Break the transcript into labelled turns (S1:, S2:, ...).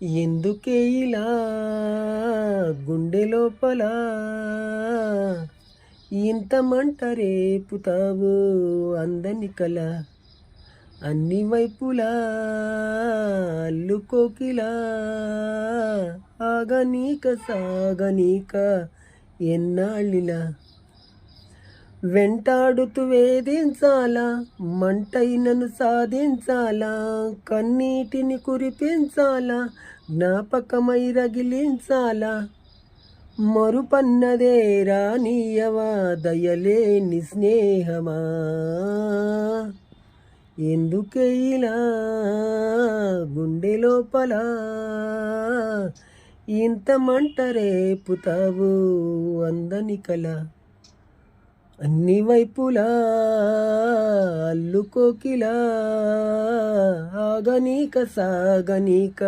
S1: ఎందుకే ఇలా గుండె లోపల ఇంత మంట రేపుతావు అందని కల అన్ని వైపులా అల్లుకోకిలా ఆగనీక సాగనీక ఎన్నాళ్ళిలా వెంటాడుతూ వేధించాలా మంటైనను సాధించాలా కన్నీటిని కురిపించాలా జ్ఞాపకమై రగిలించాలా మరుపన్నదే రానీయవా దయలేని స్నేహమా ఎందుకే ఇలా గుండె లోపల ఇంత మంట రేపుతావు అందని కల అన్ని వైపులా అల్లుకోకిలా ఆగనీక సాగనీక